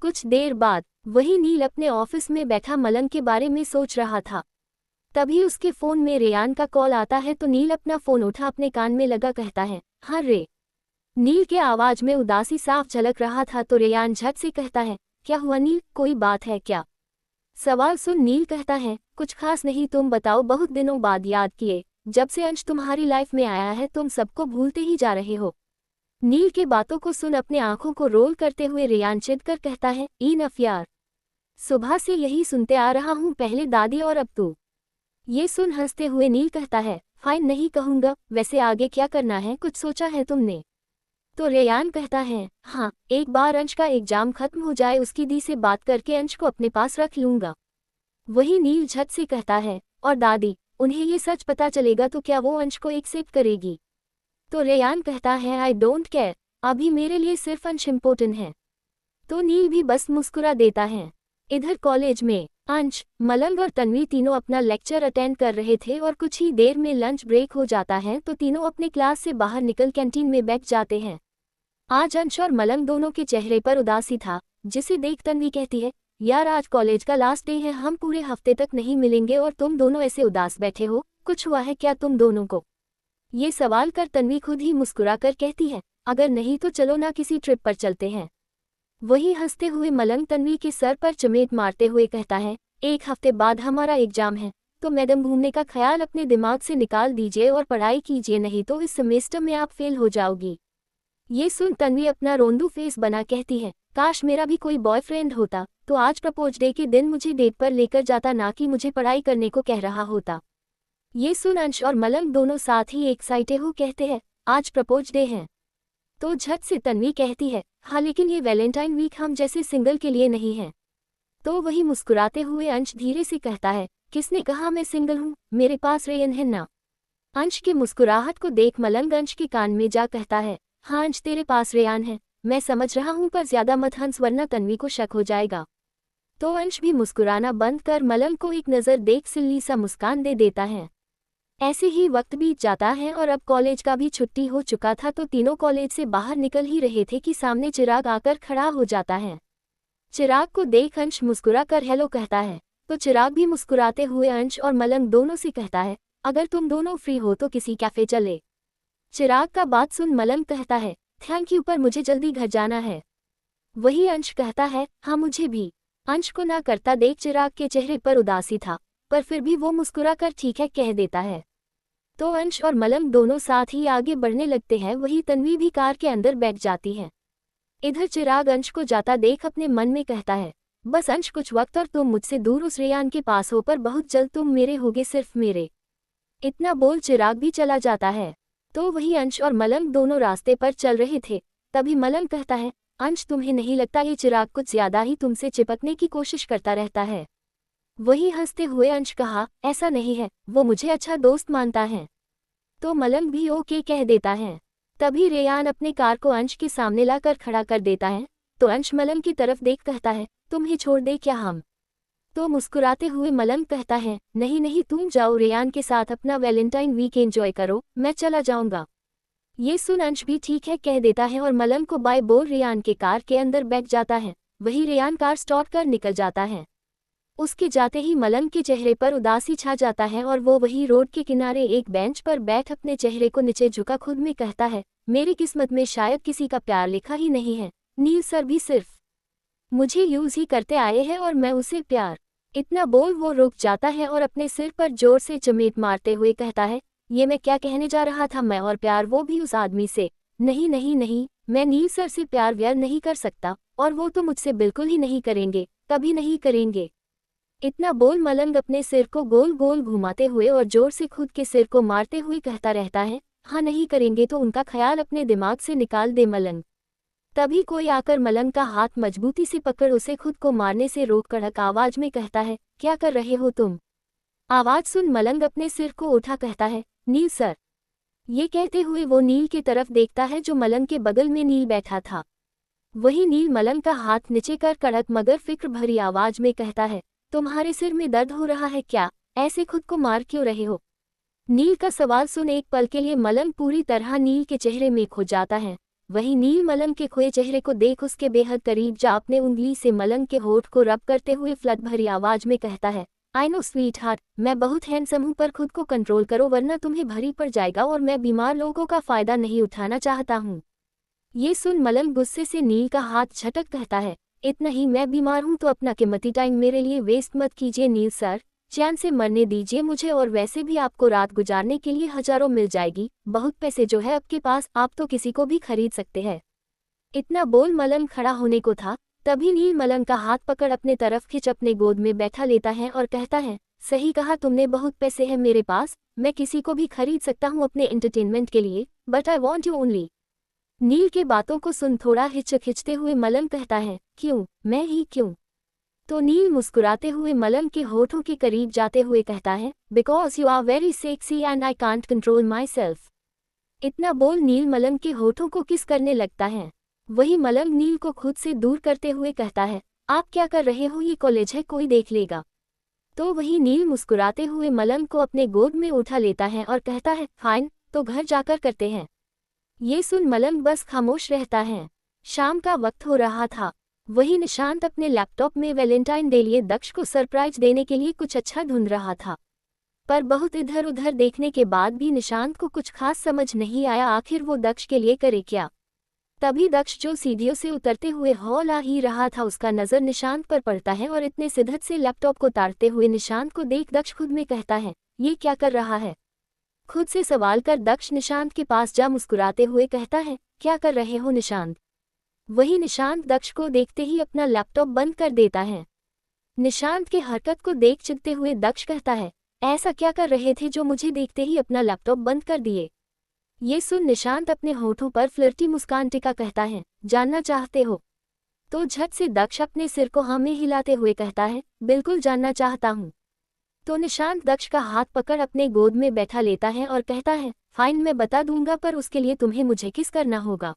कुछ देर बाद वही नील अपने ऑफिस में बैठा मलंग के बारे में सोच रहा था। तभी उसके फोन में रेयान का कॉल आता है तो नील अपना फोन उठा अपने कान में लगा कहता है, हाँ रे। नील के आवाज में उदासी साफ झलक रहा था तो रेयान झट से कहता है, क्या हुआ नील, कोई बात है क्या? सवाल सुन नील कहता है, कुछ खास नहीं, तुम बताओ, बहुत दिनों बाद याद किए, जब से अंश तुम्हारी लाइफ में आया है तुम सबको भूलते ही जा रहे हो। नील के बातों को सुन अपने आंखों को रोल करते हुए रेयान चिढ़कर कहता है, इनफ यार, सुबह से यही सुनते आ रहा हूँ, पहले दादी और अब तू। ये सुन हंसते हुए नील कहता है, फाइन, नहीं कहूँगा, वैसे आगे क्या करना है, कुछ सोचा है तुमने? तो रेयान कहता है, हाँ, एक बार अंश का एग्जाम खत्म हो जाए उसकी दी से बात करके अंश को अपने पास रख लूँगा। वही नील झट से कहता है, और दादी, उन्हें ये सच पता चलेगा तो क्या वो अंश को एक्सेप्ट करेगी? तो रेयान कहता है, आई डोंट केयर, अभी मेरे लिए सिर्फ अंश इम्पोर्टेंट है। तो नील भी बस मुस्कुरा देता है। इधर कॉलेज में अंश, मलंग और तन्वी तीनों अपना लेक्चर अटेंड कर रहे थे और कुछ ही देर में लंच ब्रेक हो जाता है तो तीनों अपने क्लास से बाहर निकल कैंटीन में बैठ जाते हैं। आज अंश और मलंग दोनों के चेहरे पर उदासी था, जिसे देख तन्वी कहती है, यार आज कॉलेज का लास्ट डे है, हम पूरे हफ्ते तक नहीं मिलेंगे और तुम दोनों ऐसे उदास बैठे हो, कुछ हुआ है क्या तुम दोनों को? ये सवाल कर तन्वी खुद ही मुस्कुरा कर कहती है, अगर नहीं तो चलो ना किसी ट्रिप पर चलते हैं। वही हंसते हुए मलंग तन्वी के सर पर चमेट मारते हुए कहता है, एक हफ्ते बाद हमारा एग्जाम है, तो मैडम घूमने का ख्याल अपने दिमाग से निकाल दीजिए और पढ़ाई कीजिए, नहीं तो इस सेमेस्टर में आप फेल हो जाओगी। ये सुन तन्वी अपना रोंदू फेस बना कहती है, काश मेरा भी कोई बॉयफ्रेंड होता तो आज प्रपोज डे के दिन मुझे डेट पर लेकर जाता, ना कि मुझे पढ़ाई करने को कह रहा होता। ये सुन अंश और मलंग दोनों साथ ही एक्साइटेड हो कहते हैं, आज प्रपोज डे है? तो झट से तन्वी कहती है, हाँ लेकिन ये वैलेंटाइन वीक हम जैसे सिंगल के लिए नहीं है। तो वही मुस्कुराते हुए अंश धीरे से कहता है, किसने कहा मैं सिंगल हूँ, मेरे पास रेयन है ना। अंश की मुस्कुराहट को देख मलंग अंश के कान में जा कहता है, हाँ अंश तेरे पास रेयान है, मैं समझ रहा हूँ, पर ज्यादा मत हंस वरना तन्वी को शक हो जाएगा। तो अंश भी मुस्कुराना बंद कर मलंग को एक नज़र देख सिल्ली सा मुस्कान दे देता है। ऐसे ही वक्त बीत जाता है और अब कॉलेज का भी छुट्टी हो चुका था तो तीनों कॉलेज से बाहर निकल ही रहे थे कि सामने चिराग आकर खड़ा हो जाता है। चिराग को देख अंश मुस्कुरा कर हेलो कहता है, तो चिराग भी मुस्कुराते हुए अंश और मलंग दोनों से कहता है, अगर तुम दोनों फ्री हो तो किसी कैफे चले। चिराग का बात सुन मलंग कहता है, थैंक यू, पर मुझे जल्दी घर जाना है। वही अंश कहता है, हाँ मुझे भी। अंश को ना करता देख चिराग के चेहरे पर उदासी था, पर फिर भी वो मुस्कुरा कर ठीक है कह देता है। तो अंश और मलंग दोनों साथ ही आगे बढ़ने लगते हैं। वही तन्वी भी कार के अंदर बैठ जाती है। इधर चिराग अंश को जाता देख अपने मन में कहता है, बस अंश कुछ वक्त और तुम मुझसे दूर उस रेयान के पास हो, पर बहुत जल्द तुम मेरे होगे, सिर्फ मेरे। इतना बोल चिराग भी चला जाता है। तो वही अंश और मलंग दोनों रास्ते पर चल रहे थे। तभी मलंग कहता है, अंश तुम्हें नहीं लगता ये चिराग कुछ ज्यादा ही तुमसे चिपकने की कोशिश करता रहता है? वही हंसते हुए अंश कहा, ऐसा नहीं है, वो मुझे अच्छा दोस्त मानता है। तो मलंग भी ओके कह देता है। तभी रेयान अपने कार को अंश के सामने लाकर खड़ा कर देता है। तो अंश मलंग की तरफ देख कहता है, तुम्हें छोड़ दे क्या हम? तो मुस्कुराते हुए मलंग कहता है, नहीं नहीं, तुम जाओ रेयान के साथ अपना वैलेंटाइन वीक एंजॉय करो, मैं चला जाऊंगा। ये सुन अंश भी ठीक है कह देता है और मलंग को बाय बोल रेयान के कार के अंदर बैठ जाता है। वही रेयान कार स्टार्ट कर निकल जाता है। उसके जाते ही मलंग के चेहरे पर उदासी छा जाता है और वो वही रोड के किनारे एक बेंच पर बैठ अपने चेहरे को नीचे झुका खुद में कहता है, मेरी किस्मत में शायद किसी का प्यार लिखा ही नहीं है, नील सर भी सिर्फ मुझे यूज ही करते आए हैं और मैं उसे प्यार। इतना बोल वो रुक जाता है और अपने सिर पर जोर से चमेट मारते हुए कहता है, ये मैं क्या कहने जा रहा था, मैं और प्यार, वो भी उस आदमी से? नहीं नहीं नहीं, मैं नील सर से प्यार व्यार नहीं कर सकता, और वो तो मुझसे बिल्कुल ही नहीं करेंगे, कभी नहीं करेंगे। इतना बोल मलंग अपने सिर को गोल गोल घुमाते हुए और जोर से खुद के सिर को मारते हुए कहता रहता है, हाँ नहीं करेंगे तो उनका ख्याल अपने दिमाग से निकाल दे मलंग। तभी कोई आकर मलंग का हाथ मजबूती से पकड़ उसे खुद को मारने से रोक कड़क आवाज में कहता है, क्या कर रहे हो तुम? आवाज सुन मलंग अपने सिर को उठा कहता है, नील सर। ये कहते हुए वो नील की तरफ देखता है जो मलंग के बगल में नील बैठा था। वही नील मलंग का हाथ नीचे कर कड़क मगर फिक्र भरी आवाज में कहता है, तुम्हारे सिर में दर्द हो रहा है क्या? ऐसे खुद को मार क्यों रहे हो? नील का सवाल सुन एक पल के लिए मलंग पूरी तरह नील के चेहरे में खो जाता है। वहीं नील मलंग के खोए चेहरे को देख उसके बेहद करीब जा अपने उंगली से मलंग के होठ को रब करते हुए फ्लड भरी आवाज में कहता है, आई नो स्वीट हार्ट, मैं बहुत हैंडसम हूँ पर खुद को कंट्रोल करो वरना तुम्हें भारी पड़ जाएगा और मैं बीमार लोगों का फायदा नहीं उठाना चाहता हूँ। ये सुन मलंग गुस्से से नील का हाथ झटक कहता है, इतना ही मैं बीमार हूँ तो अपना कीमती टाइम मेरे लिए वेस्ट मत कीजिए नील सर, चैन से मरने दीजिए मुझे और वैसे भी आपको रात गुजारने के लिए हजारों मिल जाएगी, बहुत पैसे जो है आपके पास, आप तो किसी को भी खरीद सकते हैं। इतना बोल मलंग खड़ा होने को था, तभी नील मलंग का हाथ पकड़ अपने तरफ खिंच अपने गोद में बैठा लेता है और कहता है, सही कहा तुमने, बहुत पैसे हैं मेरे पास, मैं किसी को भी खरीद सकता हूँ अपने एंटरटेनमेंट के लिए, but I want you only. Neel के बातों को सुन थोड़ा हिचकिचाते हुए मलंग कहता है, क्यों, मैं ही क्यों? तो नील मुस्कुराते हुए मलंग के होठों के करीब जाते हुए कहता है, because you are very sexy and I can't control my self. इतना बोल नील मलंग के होठों को किस करने लगता है। वही मलंग नील को खुद से दूर करते हुए कहता है, आप क्या कर रहे हो, ये कॉलेज है, कोई देख लेगा। तो वही नील मुस्कुराते हुए मलंग को अपने गोद में उठा लेता है और कहता है, फाइन, तो घर जाकर करते हैं। ये सुन मलंग बस खामोश रहता है। शाम का वक्त हो रहा था। वही निशांत अपने लैपटॉप में वैलेंटाइन डे लिए दक्ष को सरप्राइज देने के लिए कुछ अच्छा ढूंढ रहा था, पर बहुत इधर उधर देखने के बाद भी निशांत को कुछ खास समझ नहीं आया आखिर वो दक्ष के लिए करे क्या। तभी दक्ष जो सीढ़ियों से उतरते हुए हॉल आ ही रहा था उसका नज़र निशांत पर पड़ता है और इतने शिद्दत से लैपटॉप को ताड़ते हुए निशांत को देख दक्ष खुद में कहता है, ये क्या कर रहा है। खुद से सवाल कर दक्ष निशांत के पास जा मुस्कुराते हुए कहता है, क्या कर रहे हो निशांत। वही निशांत दक्ष को देखते ही अपना लैपटॉप बंद कर देता है। निशांत के हरकत को देख चिढ़ते हुए दक्ष कहता है, ऐसा क्या कर रहे थे जो मुझे देखते ही अपना लैपटॉप बंद कर दिए। ये सुन निशांत अपने होठों पर फ्लर्टी मुस्कान टिका कहता है, जानना चाहते हो। तो झट से दक्ष अपने सिर को हाँ में हिलाते हुए कहता है, बिल्कुल जानना चाहता हूँ। तो निशांत दक्ष का हाथ पकड़ अपने गोद में बैठा लेता है और कहता है, फाइन, मैं बता दूंगा पर उसके लिए तुम्हें मुझे किस करना होगा।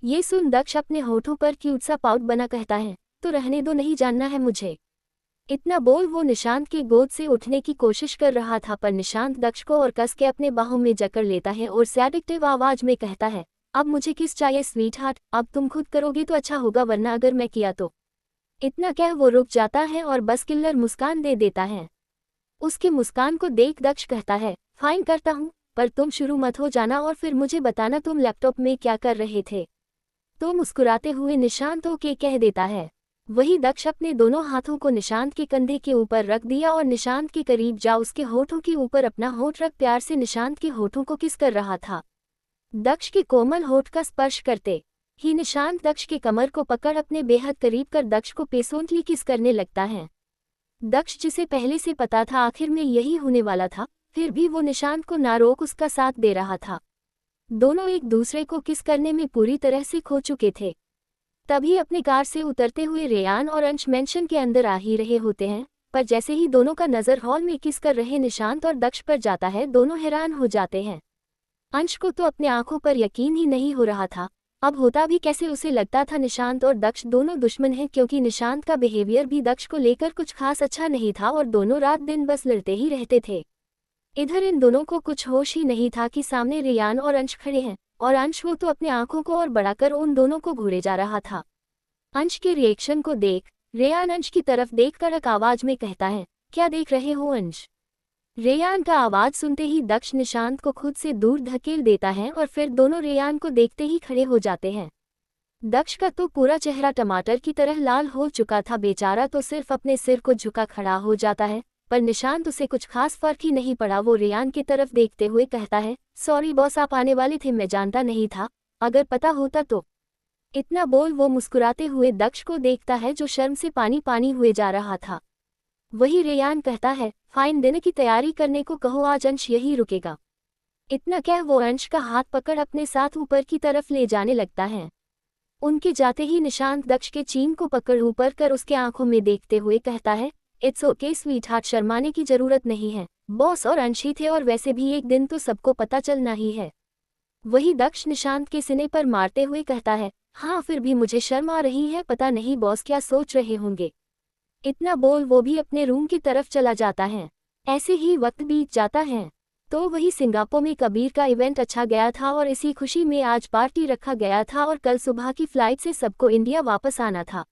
ये सुन दक्ष अपने होठों पर क्यूट सा पाउट बना कहता है, तो रहने दो, नहीं जानना है मुझे। इतना बोल वो निशांत के गोद से उठने की कोशिश कर रहा था पर निशांत दक्ष को और कस के अपने बाहों में जकड़ लेता है और सैडिक्टिव आवाज में कहता है, अब मुझे किस चाहिए स्वीट हार्ट, अब तुम खुद करोगे तो अच्छा होगा वरना अगर मैं किया तो। इतना कह वो रुक जाता है और बस किल्लर मुस्कान दे देता है। उसके मुस्कान को देख दक्ष कहता है, फाइन करता हूँ, पर तुम शुरू मत हो जाना और फिर मुझे बताना तुम लैपटॉप में क्या कर रहे थे। तो मुस्कुराते हुए निशांत ओके कह देता है। वही दक्ष अपने दोनों हाथों को निशांत के कंधे के ऊपर रख दिया और निशांत के करीब जा उसके होठों के ऊपर अपना होठ रख प्यार से निशांत के होठों को किस कर रहा था। दक्ष के कोमल होठ का स्पर्श करते ही निशांत दक्ष के कमर को पकड़ अपने बेहद करीब कर दक्ष को पेशेंटली किस करने लगता है। दक्ष जिसे पहले से पता था आखिर में यही होने वाला था, फिर भी वो निशांत को ना रोक उसका साथ दे रहा था। दोनों एक दूसरे को किस करने में पूरी तरह से खो चुके थे। तभी अपनी कार से उतरते हुए रेयान और अंश मेंशन के अंदर आ ही रहे होते हैं, पर जैसे ही दोनों का नज़र हॉल में किस कर रहे निशांत और दक्ष पर जाता है दोनों हैरान हो जाते हैं। अंश को तो अपने आंखों पर यकीन ही नहीं हो रहा था, अब होता भी कैसे। उसे लगता था निशांत और दक्ष दोनों दुश्मन हैं क्योंकि निशांत का बिहेवियर भी दक्ष को लेकर कुछ खास अच्छा नहीं था और दोनों रात दिन बस लड़ते ही रहते थे। इधर इन दोनों को कुछ होश ही नहीं था कि सामने रेयान और अंश खड़े हैं और अंश वो तो अपने आंखों को और बढ़ाकर उन दोनों को घूरे जा रहा था। अंश के रिएक्शन को देख रेयान अंश की तरफ देख कड़क आवाज में कहता है, क्या देख रहे हो अंश। रेयान का आवाज सुनते ही दक्ष निशांत को खुद से दूर धकेल देता है और फिर दोनों रेयान को देखते ही खड़े हो जाते हैं। दक्ष का तो पूरा चेहरा टमाटर की तरह लाल हो चुका था, बेचारा तो सिर्फ अपने सिर को झुका खड़ा हो जाता है, पर निशांत उसे कुछ खास फर्क ही नहीं पड़ा। वो रेयान की तरफ देखते हुए कहता है, सॉरी बॉस, आप आने वाले थे, मैं जानता नहीं था, अगर पता होता तो। इतना बोल वो मुस्कुराते हुए दक्ष को देखता है जो शर्म से पानी पानी हुए जा रहा था। वही रेयान कहता है, फाइन, डिनर की तैयारी करने को कहो, आज अंश यही रुकेगा। इतना कह वो अंश का हाथ पकड़ अपने साथ ऊपर की तरफ ले जाने लगता है। उनके जाते ही निशांत दक्ष के चीन को पकड़ ऊपर कर उसके आंखों में देखते हुए कहता है, इट्स ओके स्वीट हार्ट, शर्माने की जरूरत नहीं है, बॉस और अंश ही थे और वैसे भी एक दिन तो सबको पता चलना ही है। वही दक्ष निशांत के सीने पर मारते हुए कहता है, हाँ फिर भी मुझे शर्म आ रही है, पता नहीं बॉस क्या सोच रहे होंगे। इतना बोल वो भी अपने रूम की तरफ चला जाता है। ऐसे ही वक्त बीत जाता है। तो वही सिंगापुर में कबीर का इवेंट अच्छा गया था और इसी खुशी में आज पार्टी रखा गया था और कल सुबह की फ्लाइट से सबको इंडिया वापस आना था।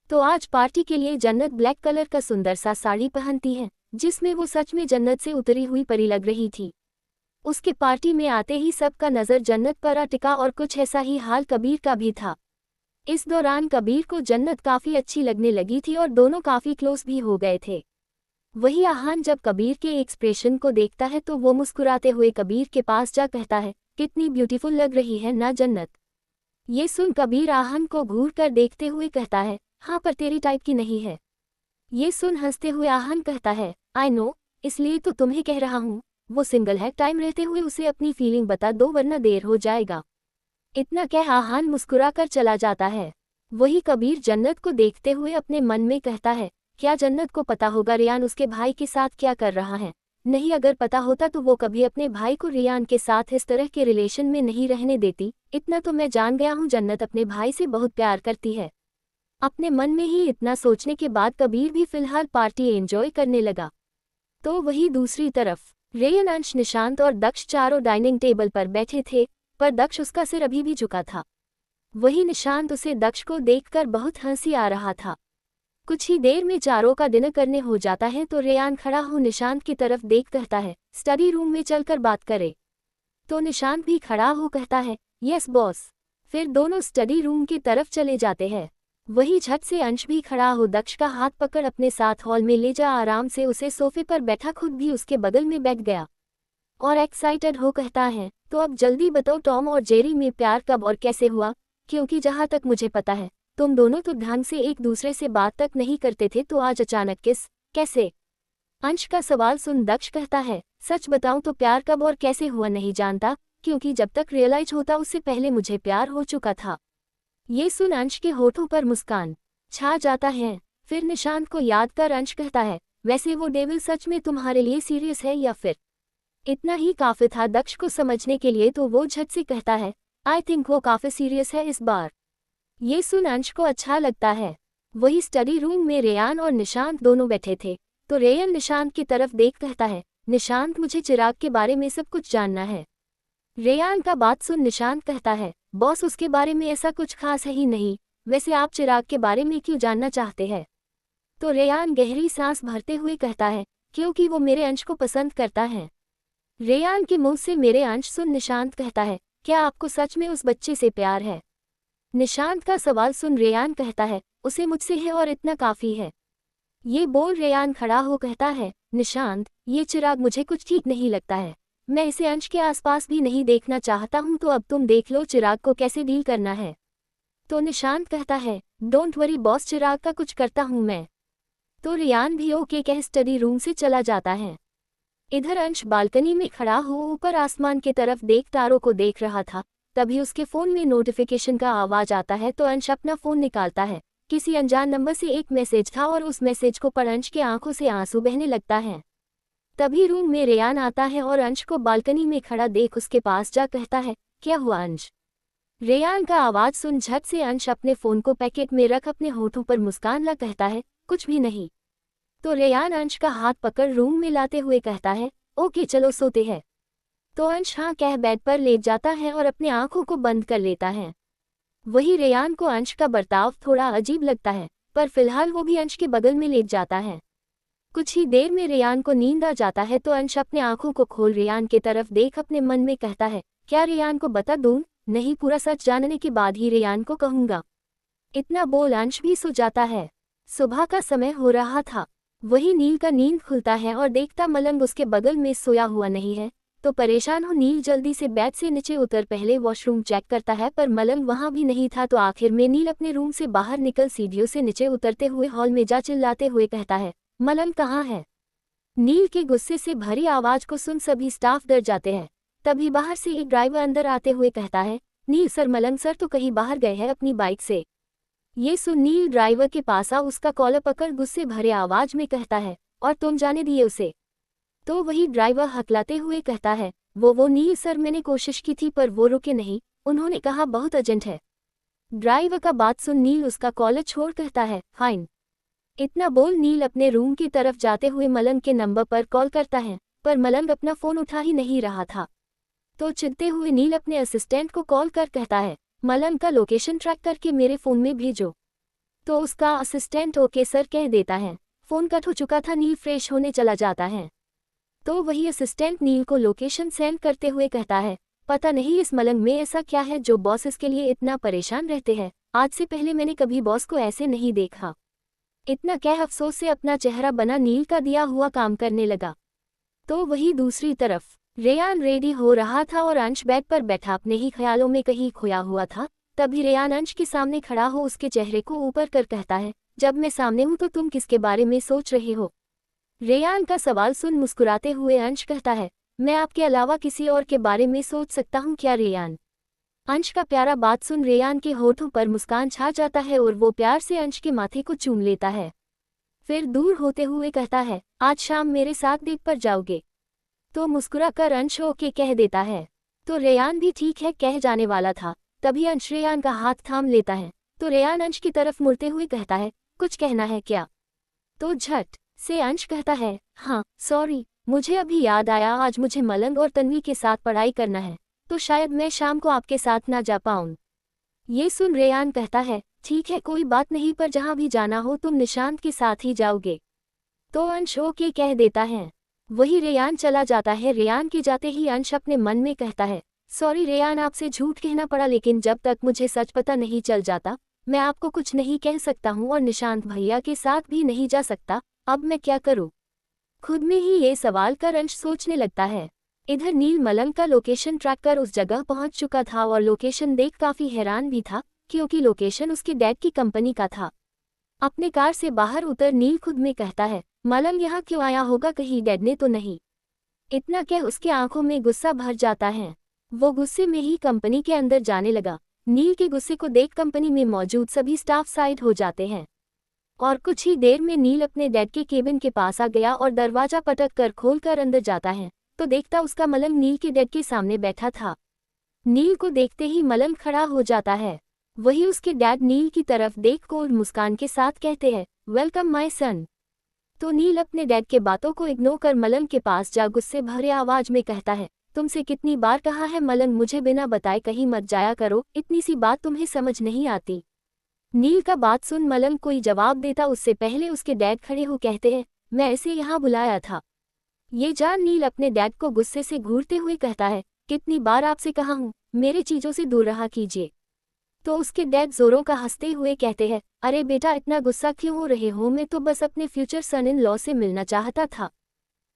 तो आज पार्टी के लिए जन्नत ब्लैक कलर का सुंदर सा साड़ी पहनती है, जिसमें वो सच में जन्नत से उतरी हुई परी लग रही थी। उसके पार्टी में आते ही सबका नज़र जन्नत पर टिका और कुछ ऐसा ही हाल कबीर का भी था। इस दौरान कबीर को जन्नत काफ़ी अच्छी लगने लगी थी और दोनों काफ़ी क्लोज भी हो गए थे। वही आहान जब कबीर के एक्सप्रेशन को देखता है तो वो मुस्कुराते हुए कबीर के पास जा कहता है, कितनी ब्यूटीफुल लग रही है ना जन्नत। ये सुन कबीर आहान को घूर कर देखते हुए कहता है, हाँ पर तेरी टाइप की नहीं है। ये सुन हंसते हुए आहान कहता है, आई नो, इसलिए तो तुम्हें कह रहा हूँ, वो सिंगल है, टाइम रहते हुए उसे अपनी फीलिंग बता दो वरना देर हो जाएगा। इतना कह आहान मुस्कुरा कर चला जाता है। वही कबीर जन्नत को देखते हुए अपने मन में कहता है, क्या जन्नत को पता होगा रेयान उसके भाई के साथ क्या कर रहा है? नहीं, अगर पता होता तो वो कभी अपने भाई को रेयान के साथ इस तरह के रिलेशन में नहीं रहने देती। इतना तो मैं जान गया हूँ, जन्नत अपने भाई से बहुत प्यार करती है। अपने मन में ही इतना सोचने के बाद कबीर भी फिलहाल पार्टी एंजॉय करने लगा। तो वही दूसरी तरफ रेयान, अंश, निशांत और दक्ष चारों डाइनिंग टेबल पर बैठे थे, पर दक्ष उसका सिर अभी भी झुका था। वही निशांत उसे दक्ष को देखकर बहुत हंसी आ रहा था। कुछ ही देर में चारों का डिनर करने हो जाता है तो रेयान खड़ा हो निशांत की तरफ देख कहता है, स्टडी रूम में चलकर बात करे। तो निशांत भी खड़ा हो कहता है, यस बॉस। फिर दोनों स्टडी रूम की तरफ चले जाते हैं। वही झट से अंश भी खड़ा हो दक्ष का हाथ पकड़ अपने साथ हॉल में ले जा आराम से उसे सोफे पर बैठा खुद भी उसके बगल में बैठ गया और एक्साइटेड हो कहता है, तो अब जल्दी बताओ टॉम और जेरी में प्यार कब और कैसे हुआ? क्योंकि जहाँ तक मुझे पता है तुम दोनों तो ढंग से एक दूसरे से बात तक नहीं करते थे, तो आज अचानक कैसे? अंश का सवाल सुन दक्ष कहता है, सच बताऊं तो प्यार कब और कैसे हुआ नहीं जानता, क्योंकि जब तक रियलाइज होता उससे पहले मुझे प्यार हो चुका था। ये सुन अंश के होठों पर मुस्कान छा जाता है। फिर निशांत को याद कर अंश कहता है, वैसे वो डेविल सच में तुम्हारे लिए सीरियस है या फिर? इतना ही काफी था दक्ष को समझने के लिए, तो वो झट से कहता है, आई थिंक वो काफी सीरियस है इस बार। ये सुन अंश को अच्छा लगता है। वही स्टडी रूम में रेयान और निशांत दोनों बैठे थे, तो रेयान निशांत की तरफ देख कहता है, निशांत मुझे चिराग के बारे में सब कुछ जानना है। रेयान का बात सुन निशांत कहता है, बॉस उसके बारे में ऐसा कुछ खास है ही नहीं, वैसे आप चिराग के बारे में क्यों जानना चाहते हैं? तो रेयान गहरी सांस भरते हुए कहता है, क्योंकि वो मेरे अंश को पसंद करता है। रेयान के मुंह से मेरे अंश सुन निशांत कहता है, क्या आपको सच में उस बच्चे से प्यार है? निशांत का सवाल सुन रेयान कहता है, उसे मुझसे है और इतना काफी है। ये बोल रेयान खड़ा हो कहता है, निशांत, ये चिराग मुझे कुछ ठीक नहीं लगता है। मैं इसे अंश के आसपास भी नहीं देखना चाहता हूं, तो अब तुम देख लो चिराग को कैसे डील करना है। तो निशांत कहता है, डोंट वरी बॉस, चिराग का कुछ करता हूं मैं। तो रेयान भी ओके कह स्टडी रूम से चला जाता है। इधर अंश बालकनी में खड़ा हो ऊपर आसमान की तरफ देख तारों को देख रहा था। तभी उसके फोन में नोटिफिकेशन का आवाज आता है, तो अंश अपना फोन निकालता है। किसी अनजान नंबर से एक मैसेज था और उस मैसेज को पढ़ अंश की आंखों से आंसू बहने लगता है। तभी रूम में रेयान आता है और अंश को बालकनी में खड़ा देख उसके पास जा कहता है, क्या हुआ अंश? रेयान का आवाज सुन झट से अंश अपने फोन को पैकेट में रख अपने होठों पर मुस्कान ला कहता है, कुछ भी नहीं। तो रेयान अंश का हाथ पकड़ रूम में लाते हुए कहता है, ओके चलो सोते हैं। तो अंश हाँ कह बेड पर लेट जाता है और अपनी आंखों को बंद कर लेता है। वही रेयान को अंश का बर्ताव थोड़ा अजीब लगता है, पर फिलहाल वो भी अंश के बगल में लेट जाता है। कुछ ही देर में रेयान को नींद आ जाता है, तो अंश अपने आंखों को खोल रेयान के तरफ देख अपने मन में कहता है, क्या रेयान को बता दूं? नहीं, पूरा सच जानने के बाद ही रेयान को कहूंगा। इतना बोल अंश भी सो जाता है। सुबह का समय हो रहा था। वही नील का नींद खुलता है और देखता मलंग उसके बगल में सोया हुआ नहीं है। तो परेशान हो नील जल्दी से बेड से नीचे उतर पहले वॉशरूम चेक करता है, पर मलंग वहां भी नहीं था। तो आखिर में नील अपने रूम से बाहर निकल सीढ़ियों से नीचे उतरते हुए हॉल में जा चिल्लाते हुए कहता है, मलंग कहाँ है? नील के गुस्से से भरी आवाज को सुन सभी स्टाफ डर जाते हैं। तभी बाहर से एक ड्राइवर अंदर आते हुए कहता है, नील सर, मलंग सर तो कहीं बाहर गए हैं अपनी बाइक से। ये सुन नील ड्राइवर के पास आ उसका कॉलर पकड़ गुस्से भरे आवाज में कहता है, और तुम जाने दिए उसे? तो वही ड्राइवर हकलाते हुए कहता है, वो नील सर, मैंने कोशिश की थी पर वो रुके नहीं, उन्होंने कहा बहुत अर्जेंट है। ड्राइवर का बात सुन नील उसका कॉलर छोड़ कहता है, फाइन। इतना बोल नील अपने रूम की तरफ जाते हुए मलंग के नंबर पर कॉल करता है। पर मलंग अपना फ़ोन उठा ही नहीं रहा था। तो चिढ़ते हुए नील अपने असिस्टेंट को कॉल कर कहता है, मलंग का लोकेशन ट्रैक करके मेरे फ़ोन में भेजो। तो उसका असिस्टेंट ओके सर कह देता है। फ़ोन कट हो चुका था, नील फ्रेश होने चला जाता है। तो वही असिस्टेंट नील को लोकेशन सेंड करते हुए कहता है, पता नहीं इस मलंग में ऐसा क्या है जो बॉस इसके लिए इतना परेशान रहते हैं। आज से पहले मैंने कभी बॉस को ऐसे नहीं देखा। इतना कह अफसोस से अपना चेहरा बना नील का दिया हुआ काम करने लगा। तो वही दूसरी तरफ रेयान रेडी हो रहा था और अंश बेड पर बैठा अपने ही ख्यालों में कहीं खोया हुआ था। तभी रेयान अंश के सामने खड़ा हो उसके चेहरे को ऊपर कर कहता है, जब मैं सामने हूं तो तुम किसके बारे में सोच रहे हो? रेयान का सवाल सुन मुस्कुराते हुए अंश कहता है, मैं आपके अलावा किसी और के बारे में सोच सकता हूँ क्या रेयान? अंश का प्यारा बात सुन रेयान के होठों पर मुस्कान छा जाता है और वो प्यार से अंश के माथे को चूम लेता है। फिर दूर होते हुए कहता है, आज शाम मेरे साथ डेट पर जाओगे? तो मुस्कुरा कर अंश ओके कह देता है। तो रेयान भी ठीक है कह जाने वाला था, तभी अंश रेयान का हाथ थाम लेता है। तो रेयान अंश की तरफ मुड़ते हुए कहता है, कुछ कहना है क्या? तो झट से अंश कहता है, हाँ सॉरी, मुझे अभी याद आया आज मुझे मलंग और तन्वी के साथ पढ़ाई करना है, तो शायद मैं शाम को आपके साथ ना जा पाऊँ। ये सुन रेयान कहता है, ठीक है कोई बात नहीं, पर जहाँ भी जाना हो तुम निशांत के साथ ही जाओगे। तो अंश ओके कह देता है। वही रेयान चला जाता है। रेयान के जाते ही अंश अपने मन में कहता है, सॉरी रेयान आपसे झूठ कहना पड़ा, लेकिन जब तक मुझे सच पता नहीं चल जाता मैं आपको कुछ नहीं कह सकता हूँ और निशांत भैया के साथ भी नहीं जा सकता। अब मैं क्या करूँ? खुद में ही ये सवाल कर अंश सोचने लगता है। इधर नील मलंग का लोकेशन ट्रैक कर उस जगह पहुंच चुका था और लोकेशन देख काफी हैरान भी था, क्योंकि लोकेशन उसके डैड की कंपनी का था। अपने कार से बाहर उतर नील खुद में कहता है, मलंग यहाँ क्यों आया होगा, कहीं डैड ने तो नहीं? इतना कह उसके आंखों में गुस्सा भर जाता है। वो गुस्से में ही कंपनी के अंदर जाने लगा। नील के गुस्से को देख कंपनी में मौजूद सभी स्टाफ साइड हो जाते हैं और कुछ ही देर में नील अपने डैड के केबिन के पास आ गया और दरवाजा पटक कर खोलकर अंदर जाता है तो देखता उसका मलंग नील के डैड के सामने बैठा था। नील को देखते ही मलंग खड़ा हो जाता है। वही उसके डैड नील की तरफ देख को मुस्कान के साथ कहते हैं, वेलकम माय सन। तो नील अपने डैड के बातों को इग्नोर कर मलंग के पास जा गुस्से भरे आवाज में कहता है, तुमसे कितनी बार कहा है मलंग मुझे बिना बताए कहीं मत जाया करो, इतनी सी बात तुम्हें समझ नहीं आती? नील का बात सुन मलंग कोई जवाब देता उससे पहले उसके डैड खड़े हो कहते हैं, मैं इसे यहाँ बुलाया था। ये जान नील अपने डैड को गुस्से से घूरते हुए कहता है, कितनी बार आपसे कहा हूँ मेरे चीजों से दूर रहा कीजिए। तो उसके डैड जोरों का हंसते हुए कहते हैं, अरे बेटा इतना गुस्सा क्यों हो रहे हो, मैं तो बस अपने फ्यूचर सन इन लॉ से मिलना चाहता था।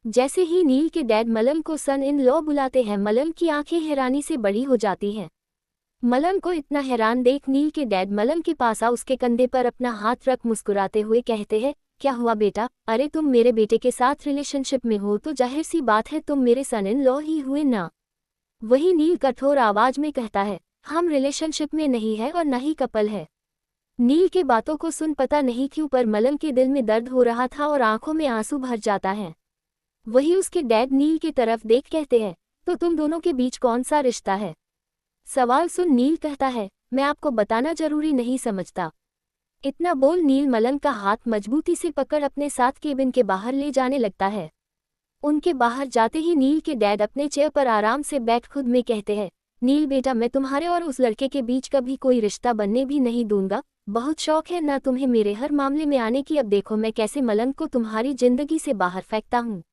जैसे ही नील के डैड मलंग को सन इन लॉ बुलाते हैं मलंग की आंखें हैरानी से बड़ी हो जाती हैं। मलंग को इतना हैरान देख नील के डैड मलंग के पास आ उसके कंधे पर अपना हाथ रख मुस्कुराते हुए कहते हैं, क्या हुआ बेटा? अरे तुम मेरे बेटे के साथ रिलेशनशिप में हो तो जाहिर सी बात है तुम मेरे सन इन लॉ ही हुए ना? वही नील कठोर आवाज में कहता है, हम रिलेशनशिप में नहीं है और न ही कपल है। नील के बातों को सुन पता नहीं क्यों पर मलंग के दिल में दर्द हो रहा था और आंखों में आंसू भर जाता है। वही उसके डैड नील की तरफ देख कहते हैं, तो तुम दोनों के बीच कौन सा रिश्ता है? सवाल सुन नील कहता है, मैं आपको बताना जरूरी नहीं समझता। इतना बोल नील मलंग का हाथ मजबूती से पकड़ अपने साथ केबिन के बाहर ले जाने लगता है। उनके बाहर जाते ही नील के डैड अपने चेयर पर आराम से बैठ खुद में कहते हैं, नील बेटा मैं तुम्हारे और उस लड़के के बीच कभी कोई रिश्ता बनने भी नहीं दूंगा। बहुत शौक है ना तुम्हें मेरे हर मामले में आने की, अब देखो मैं कैसे मलंग को तुम्हारी जिंदगी से बाहर फेंकता हूँ।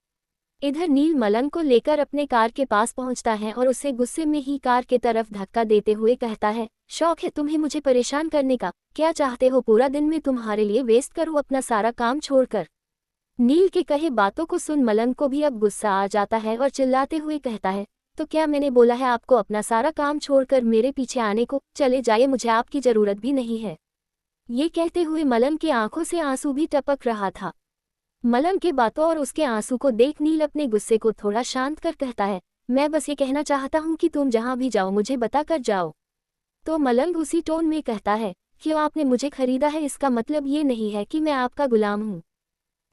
इधर नील मलंग को लेकर अपने कार के पास पहुंचता है और उसे गुस्से में ही कार के तरफ धक्का देते हुए कहता है, शौक है तुम्हें मुझे परेशान करने का? क्या चाहते हो पूरा दिन मैं तुम्हारे लिए वेस्ट करूं अपना सारा काम छोड़कर? नील के कहे बातों को सुन मलंग को भी अब गुस्सा आ जाता है और चिल्लाते हुए कहता है, तो क्या मैंने बोला है आपको अपना सारा काम छोड़कर मेरे पीछे आने को? चले जाइए, मुझे आपकी जरूरत भी नहीं है। ये कहते हुए मलंग की आंखों से आंसू भी टपक रहा था। मलंग के बातों और उसके आंसू को देख नील अपने गुस्से को थोड़ा शांत कर कहता है, मैं बस ये कहना चाहता हूँ कि तुम जहाँ भी जाओ मुझे बता कर जाओ। तो मलंग उसी टोन में कहता है, क्यों आपने मुझे खरीदा है इसका मतलब ये नहीं है कि मैं आपका गुलाम हूँ।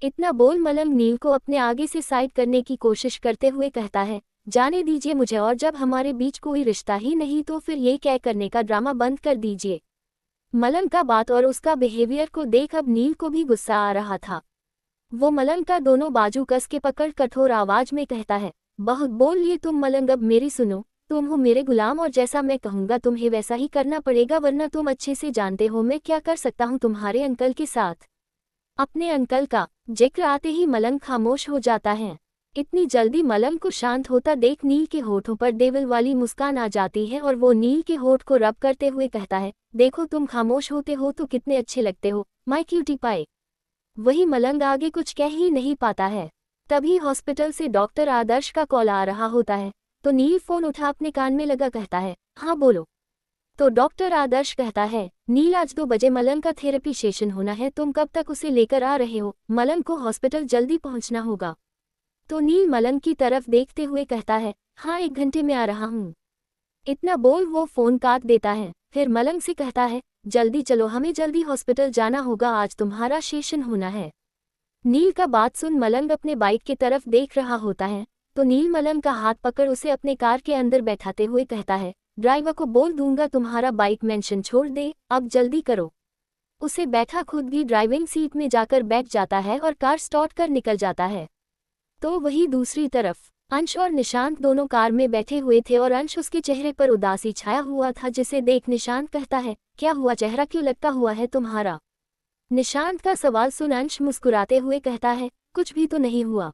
इतना बोल मलंग नील को अपने आगे से साइड करने की कोशिश करते हुए कहता है, जाने दीजिए मुझे, और जब हमारे बीच कोई रिश्ता ही नहीं तो फिर ये क्या करने का ड्रामा बंद कर दीजिए। मलंग का बात और उसका बिहेवियर को देख अब नील को भी गुस्सा आ रहा था। वो मलंग का दोनों बाजू कस के पकड़ कठोर आवाज में कहता है, बहुत बोल लिए तुम मलंग, अब मेरी सुनो। तुम हो मेरे गुलाम और जैसा मैं कहूँगा तुम्हें वैसा ही करना पड़ेगा, वरना तुम अच्छे से जानते हो मैं क्या कर सकता हूँ तुम्हारे अंकल के साथ। अपने अंकल का जिक्र आते ही मलंग खामोश हो जाता है। इतनी जल्दी मलंग को शांत होता देख नील के होठों पर देवल वाली मुस्कान आ जाती है और वो नील के होठ को रब करते हुए कहता है, देखो तुम खामोश होते हो तो कितने अच्छे लगते हो माय क्यूटी पाई। वही मलंग आगे कुछ कह ही नहीं पाता है। तभी हॉस्पिटल से डॉक्टर आदर्श का कॉल आ रहा होता है, तो नील फोन उठा अपने कान में लगा कहता है, हाँ बोलो। तो डॉक्टर आदर्श कहता है, नील आज 2 बजे मलंग का थेरेपी सेशन होना है, तुम कब तक उसे लेकर आ रहे हो? मलंग को हॉस्पिटल जल्दी पहुंचना होगा। तो नील मलंग की तरफ देखते हुए कहता है, हाँ 1 घंटे में आ रहा हूँ। इतना बोल वो फोन काट देता है। फिर मलंग से कहता है, जल्दी चलो हमें जल्दी हॉस्पिटल जाना होगा, आज तुम्हारा सेशन होना है। नील का बात सुन मलंग अपने बाइक की तरफ देख रहा होता है, तो नील मलंग का हाथ पकड़ उसे अपने कार के अंदर बैठाते हुए कहता है, ड्राइवर को बोल दूंगा तुम्हारा बाइक मेंशन छोड़ दे, अब जल्दी करो। उसे बैठा खुद भी ड्राइविंग सीट में जाकर बैठ जाता है और कार स्टार्ट कर निकल जाता है। तो वही दूसरी तरफ अंश और निशांत दोनों कार में बैठे हुए थे और अंश उसके चेहरे पर उदासी छाया हुआ था, जिसे देख निशांत कहता है, क्या हुआ, चेहरा क्यों लगता हुआ है तुम्हारा? निशांत का सवाल सुन अंश मुस्कुराते हुए कहता है, कुछ भी तो नहीं हुआ।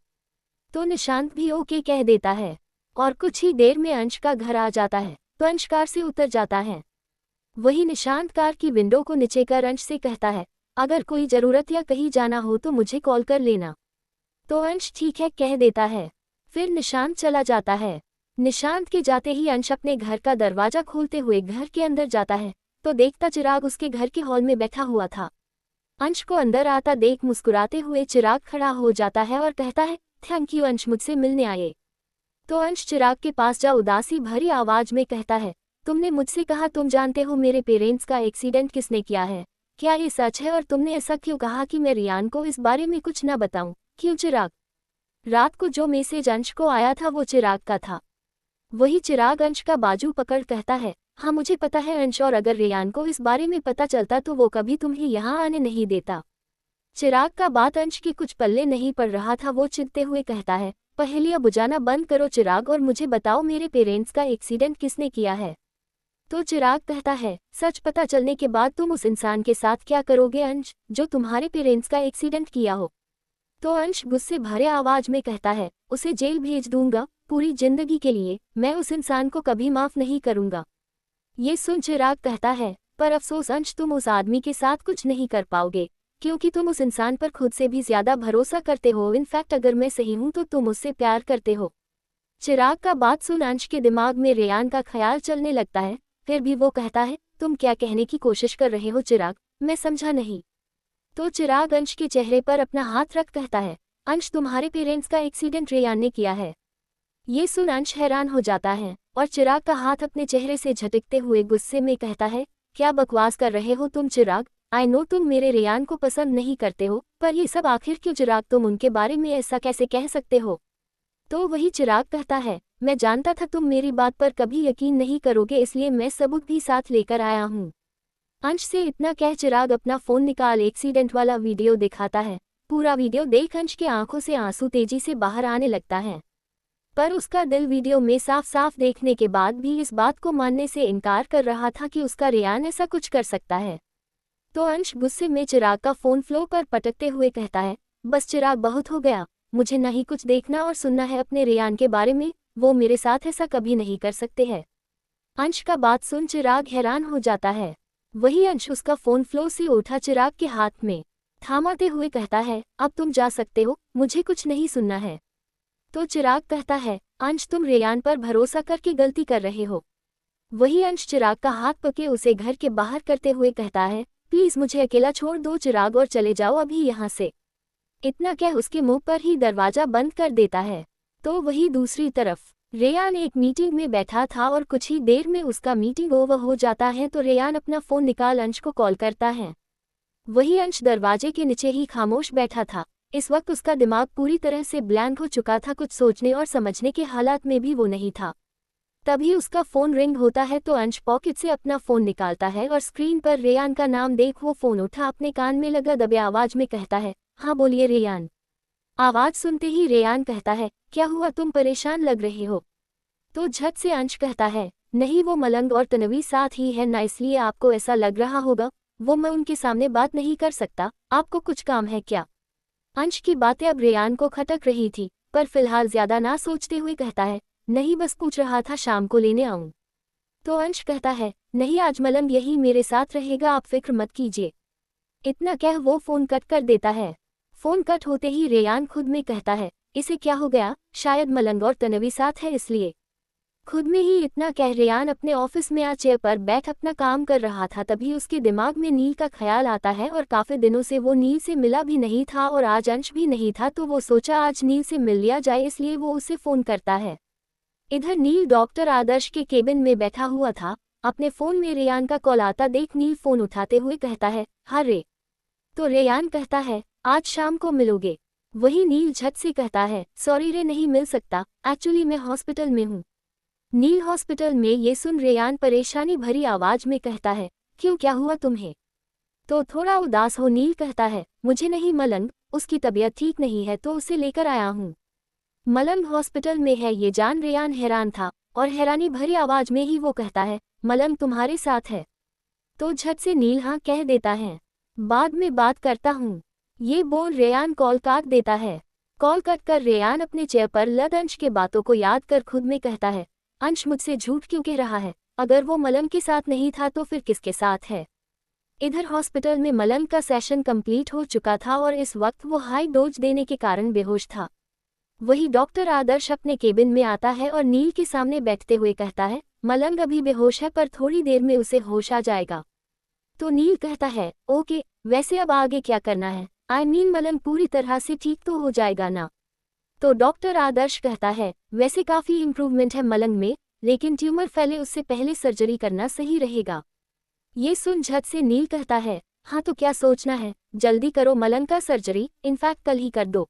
तो निशांत भी ओके कह देता है और कुछ ही देर में अंश का घर आ जाता है, तो अंश कार से उतर जाता है। वही निशांत कार की विंडो को नीचे कर अंश से कहता है, अगर कोई ज़रूरत या कहीं जाना हो तो मुझे कॉल कर लेना। तो अंश ठीक है कह देता है। फिर निशांत चला जाता है। निशांत के जाते ही अंश अपने घर का दरवाजा खोलते हुए घर के अंदर जाता है, तो देखता चिराग उसके घर के हॉल में बैठा हुआ था। अंश को अंदर आता देख मुस्कुराते हुए चिराग खड़ा हो जाता है और कहता है, थैंक यू अंश, मुझसे मिलने आए। तो अंश चिराग के पास जा उदासी भरी आवाज में कहता है, तुमने मुझसे कहा तुम जानते हो मेरे पेरेंट्स का एक्सीडेंट किसने किया है, क्या ये सच है? और तुमने ऐसा क्यों कहा कि मैं रियान को इस बारे में कुछ न बताऊं? क्यों चिराग? रात को जो मैसेज अंश को आया था वो चिराग का था। वही चिराग अंश का बाजू पकड़ कहता है, हाँ मुझे पता है अंश, और अगर रियान को इस बारे में पता चलता तो वो कभी तुम्हें यहाँ आने नहीं देता। चिराग का बात अंश के कुछ पल्ले नहीं पड़ रहा था, वो चिढ़ते हुए कहता है, पहेलियां बुझाना बंद करो चिराग और मुझे बताओ मेरे पेरेंट्स का एक्सीडेंट किसने किया है? तो चिराग कहता है, सच पता चलने के बाद तुम उस इंसान के साथ क्या करोगे अंश, जो तुम्हारे पेरेंट्स का एक्सीडेंट किया हो? तो अंश गुस्से भरे आवाज में कहता है, उसे जेल भेज दूंगा पूरी जिंदगी के लिए, मैं उस इंसान को कभी माफ नहीं करूंगा। ये सुन चिराग कहता है, पर अफसोस अंश, तुम उस आदमी के साथ कुछ नहीं कर पाओगे, क्योंकि तुम उस इंसान पर खुद से भी ज्यादा भरोसा करते हो। इनफैक्ट अगर मैं सही हूं तो तुम उससे प्यार करते हो। चिराग का बात सुन अंश के दिमाग में रेयान का ख्याल चलने लगता है। फिर भी वो कहता है, तुम क्या कहने की कोशिश कर रहे हो चिराग, मैं समझा नहीं। तो चिराग अंश के चेहरे पर अपना हाथ रख कहता है, अंश तुम्हारे पेरेंट्स का एक्सीडेंट रेयान ने किया है। ये सुन अंश हैरान हो जाता है और चिराग का हाथ अपने चेहरे से झटकते हुए गुस्से में कहता है, क्या बकवास कर रहे हो तुम चिराग, आई नो तुम मेरे रेयान को पसंद नहीं करते हो, पर ये सब आखिर क्यों चिराग, तुम उनके बारे में ऐसा कैसे कह सकते हो? तो वही चिराग कहता है, मैं जानता था तुम मेरी बात पर कभी यकीन नहीं करोगे, इसलिए मैं सबूत भी साथ लेकर आया हूँ। अंश से इतना कह चिराग अपना फोन निकाल एक्सीडेंट वाला वीडियो दिखाता है। पूरा वीडियो देख अंश के आंखों से आंसू तेजी से बाहर आने लगता है, पर उसका दिल वीडियो में साफ साफ देखने के बाद भी इस बात को मानने से इनकार कर रहा था कि उसका रेयान ऐसा कुछ कर सकता है। तो अंश गुस्से में चिराग का फोन फ्लो पर पटकते हुए कहता है, बस चिराग बहुत हो गया, मुझे नहीं कुछ देखना और सुनना है अपने रेयान के बारे में, वो मेरे साथ ऐसा कभी नहीं कर सकते हैं। अंश का बात सुन चिराग हैरान हो जाता है। वही अंश उसका फोन फ्लो से उठा चिराग के हाथ में थामाते हुए कहता है, अब तुम जा सकते हो, मुझे कुछ नहीं सुनना है। तो चिराग कहता है, अंश तुम रेयान पर भरोसा करके गलती कर रहे हो। वही अंश चिराग का हाथ पकड़े उसे घर के बाहर करते हुए कहता है, प्लीज मुझे अकेला छोड़ दो चिराग और चले जाओ अभी यहाँ से। इतना कह उसके मुंह पर ही दरवाजा बंद कर देता है। तो वही दूसरी तरफ रेयान एक मीटिंग में बैठा था और कुछ ही देर में उसका मीटिंग ओवर हो जाता है, तो रेयान अपना फोन निकाल अंश को कॉल करता है। वही अंश दरवाजे के नीचे ही खामोश बैठा था। इस वक्त उसका दिमाग पूरी तरह से ब्लैंक हो चुका था, कुछ सोचने और समझने के हालात में भी वो नहीं था। तभी उसका फोन रिंग होता है, तो अंश पॉकेट से अपना फोन निकालता है और स्क्रीन पर रेयान का नाम देख वो फोन उठा अपने कान में लगा दबे आवाज में कहता है, हाँ बोलिए रेयान। आवाज सुनते ही रेयान कहता है, क्या हुआ, तुम परेशान लग रहे हो? तो झट से अंश कहता है, नहीं वो मलंग और तन्वी साथ ही है ना, इसलिए आपको ऐसा लग रहा होगा। वो मैं उनके सामने बात नहीं कर सकता, आपको कुछ काम है क्या? अंश की बातें अब रेयान को खटक रही थी, पर फिलहाल ज्यादा ना सोचते हुए कहता है, नहीं बस पूछ रहा था शाम को लेने आऊं। तो अंश कहता है, नहीं आज मलंग यही मेरे साथ रहेगा, आप फिक्र मत कीजिए। इतना कह वो फोन कट कर देता है। फोन कट होते ही रेयान खुद में कहता है, इसे क्या हो गया, शायद मलंग और तन्वी साथ है इसलिए। खुद में ही इतना कह रेयान अपने ऑफिस में आ चेयर पर बैठ अपना काम कर रहा था, तभी उसके दिमाग में नील का ख्याल आता है और काफी दिनों से वो नील से मिला भी नहीं था और आज अंश भी नहीं था, तो वो सोचा आज नील से मिल लिया जाए, इसलिए वो उसे फोन करता है। इधर नील डॉक्टर आदर्श के केबिन में बैठा हुआ था। अपने फोन में रेयान का कॉल आता देख नील फोन उठाते हुए कहता है, हाँ रे। तो रेयान कहता है, आज शाम को मिलोगे? वही नील झट से कहता है, सॉरी रे नहीं मिल सकता, एक्चुअली मैं हॉस्पिटल में हूँ। नील हॉस्पिटल में ये सुन रेयान परेशानी भरी आवाज में कहता है, क्यों क्या हुआ तुम्हें? तो थोड़ा उदास हो नील कहता है, मुझे नहीं मलंग, उसकी तबीयत ठीक नहीं है तो उसे लेकर आया हूँ। मलंग हॉस्पिटल में है ये जान रेयान हैरान था, और हैरानी भरी आवाज में ही वो कहता है, मलंग तुम्हारे साथ है? तो झट से नील हाँ कह देता है, बाद में बात करता हूँ। ये बोल रेयान कॉल काट देता है। कॉल कट कर रेयान अपने चेयर पर लग अंश के बातों को याद कर खुद में कहता है, अंश मुझसे झूठ क्यों कह रहा है? अगर वो मलंग के साथ नहीं था तो फिर किसके साथ है? इधर हॉस्पिटल में मलंग का सेशन कंप्लीट हो चुका था और इस वक्त वो हाई डोज देने के कारण बेहोश था। वही डॉक्टर आदर्श अपने केबिन में आता है और नील के सामने बैठते हुए कहता है, मलंग अभी बेहोश है पर थोड़ी देर में उसे होश आ जाएगा। तो नील कहता है, ओके, वैसे अब आगे क्या करना है? आई मीन मलंग पूरी तरह से ठीक तो हो जाएगा ना? तो डॉक्टर आदर्श कहता है, वैसे काफी इम्प्रूवमेंट है मलंग में, लेकिन ट्यूमर फैले उससे पहले सर्जरी करना सही रहेगा। ये सुन झट से नील कहता है, हाँ तो क्या सोचना है, जल्दी करो मलंग का सर्जरी, इनफैक्ट कल ही कर दो।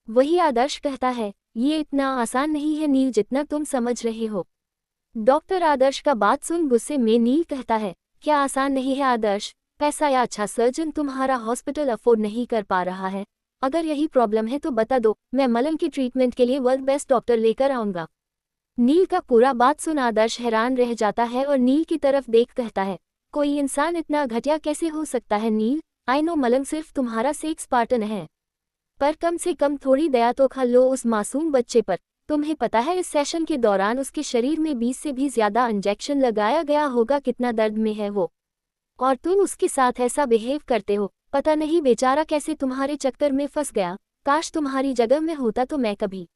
वही आदर्श कहता है, ये इतना आसान नहीं है नील जितना तुम समझ रहे हो। डॉक्टर आदर्श का बात सुन गुस्से में नील कहता है, क्या आसान नहीं है आदर्श? पैसा या अच्छा सर्जन तुम्हारा हॉस्पिटल अफोर्ड नहीं कर पा रहा है। अगर यही प्रॉब्लम है तो बता दो, मैं मलंग की ट्रीटमेंट के लिए वर्ल्ड बेस्ट डॉक्टर लेकर आऊंगा। नील का पूरा बात सुन आदर्श हैरान रह जाता है और नील की तरफ देख कहता है, कोई इंसान इतना घटिया कैसे हो सकता है नील? आई नो मलंग सिर्फ तुम्हारा सेक्स पार्टनर है, पर कम से कम थोड़ी दया तो खा लो उस मासूम बच्चे पर। तुम्हें पता है इस सेशन के दौरान उसके शरीर में 20 से भी ज्यादा इंजेक्शन लगाया गया होगा, कितना दर्द में है वो, और तुम उसके साथ ऐसा बिहेव करते हो। पता नहीं बेचारा कैसे तुम्हारे चक्कर में फंस गया, काश तुम्हारी जगह में होता तो मैं कभी।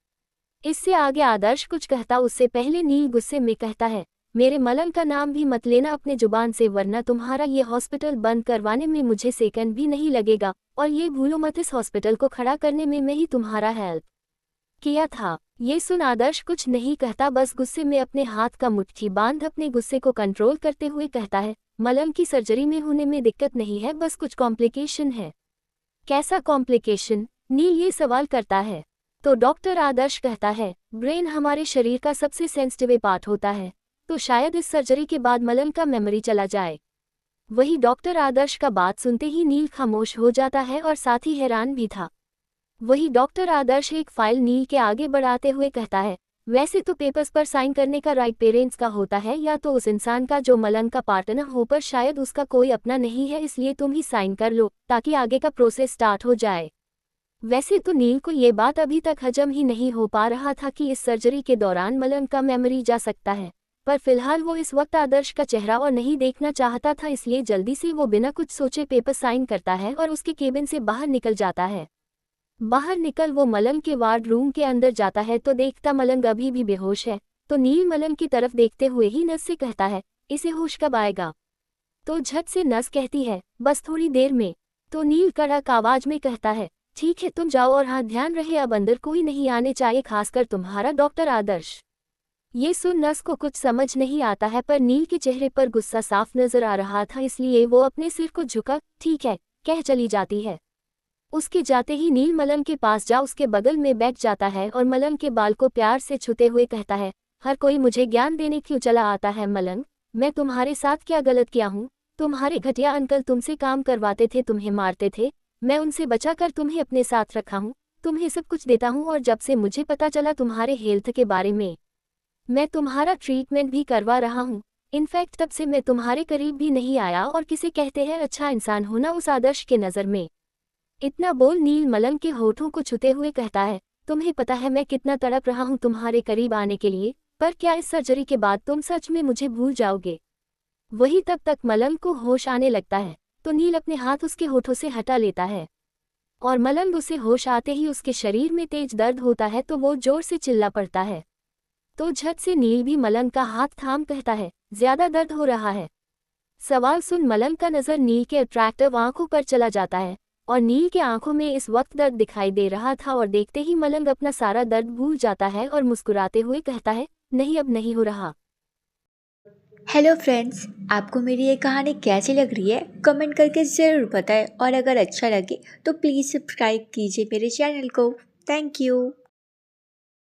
इससे आगे आदर्श कुछ कहता उससे पहले नील गुस्से में कहता है, मेरे मलंग का नाम भी मत लेना अपने जुबान से, वरना तुम्हारा ये हॉस्पिटल बंद करवाने में मुझे सेकंड भी नहीं लगेगा, और ये भूलो मत इस हॉस्पिटल को खड़ा करने में मैं ही तुम्हारा हेल्प किया था। ये सुन आदर्श कुछ नहीं कहता, बस गुस्से में अपने हाथ का मुट्ठी बांध अपने गुस्से को कंट्रोल करते हुए कहता है, मलंग की सर्जरी में होने में दिक्कत नहीं है, बस कुछ कॉम्प्लिकेशन है। कैसा कॉम्प्लिकेशन? नील ये सवाल करता है। तो डॉक्टर आदर्श कहता है, ब्रेन हमारे शरीर का सबसे सेंसिटिव पार्ट होता है, तो शायद इस सर्जरी के बाद मलंग का मेमोरी चला जाए। वही डॉक्टर आदर्श का बात सुनते ही नील खामोश हो जाता है और साथ ही हैरान भी था। वही डॉक्टर आदर्श एक फाइल नील के आगे बढ़ाते हुए कहता है, वैसे तो पेपर्स पर साइन करने का राइट पेरेंट्स का होता है या तो उस इंसान का जो मलंग का पार्टनर हो, पर शायद उसका कोई अपना नहीं है, इसलिए तुम ही साइन कर लो ताकि आगे का प्रोसेस स्टार्ट हो जाए। वैसे तो नील को ये बात अभी तक हजम ही नहीं हो पा रहा था कि इस सर्जरी के दौरान मलंग का मेमोरी जा सकता है, पर फिलहाल वो इस वक्त आदर्श का चेहरा और नहीं देखना चाहता था, इसलिए जल्दी से वो बिना कुछ सोचे पेपर साइन करता है और उसके केबिन से बाहर निकल जाता है। बाहर निकल वो मलंग के वार्ड रूम के अंदर जाता है तो देखता मलंग अभी भी बेहोश है। तो नील मलंग की तरफ देखते हुए ही नस से कहता है, इसे होश कब आएगा? तो झट से नस कहती है, बस थोड़ी देर में। तो नील कड़क आवाज में कहता है, ठीक है तुम जाओ और हाँ ध्यान रहे अब अंदर कोई नहीं आने चाहिए, खासकर तुम्हारा डॉक्टर आदर्श। ये सुन नस को कुछ समझ नहीं आता है, पर नील के चेहरे पर गुस्सा साफ नजर आ रहा था, इसलिए वो अपने सिर को झुका ठीक है कह चली जाती है। उसके जाते ही नील मलंग के पास जा उसके बगल में बैठ जाता है और मलंग के बाल को प्यार से छूते हुए कहता है, हर कोई मुझे ज्ञान देने क्यों चला आता है मलंग? मैं तुम्हारे साथ क्या गलत किया हूँ? तुम्हारे घटिया अंकल तुमसे काम करवाते थे, तुम्हें मारते थे, मैं उनसे बचाकर तुम्हें अपने साथ रखा हूँ, तुम्हें सब कुछ देता हूँ और जब से मुझे पता चला तुम्हारे हेल्थ के बारे में, मैं तुम्हारा ट्रीटमेंट भी करवा रहा हूँ। इनफैक्ट तब से मैं तुम्हारे करीब भी नहीं आया और किसे कहते हैं अच्छा इंसान होना उस आदर्श के नज़र में। इतना बोल नील मलंग के होठों को छूते हुए कहता है, तुम्हें पता है मैं कितना तड़प रहा हूँ तुम्हारे करीब आने के लिए, पर क्या इस सर्जरी के बाद तुम सच में मुझे भूल जाओगे? वही तब तक मलंग को होश आने लगता है, तो नील अपने हाथ उसके होठों से हटा लेता है और मलंग उसे होश आते ही उसके शरीर में तेज दर्द होता है तो वो जोर से चिल्ला पड़ता है। तो झट से नील भी मलंग का हाथ थाम कहता है, ज्यादा दर्द हो रहा है? सवाल सुन मलंग का नज़र नील के अट्रैक्टिव आंखों पर चला जाता है और नील के आंखों में इस वक्त दर्द दिखाई दे रहा था और देखते ही मलंग अपना सारा दर्द भूल जाता है और मुस्कुराते हुए कहता है, नहीं अब नहीं हो रहा। हेलो फ्रेंड्स, आपको मेरी ये कहानी कैसी लग रही है कमेंट करके ज़रूर बताएं और अगर अच्छा लगे तो प्लीज़ सब्सक्राइब कीजिए मेरे चैनल को। Thank you.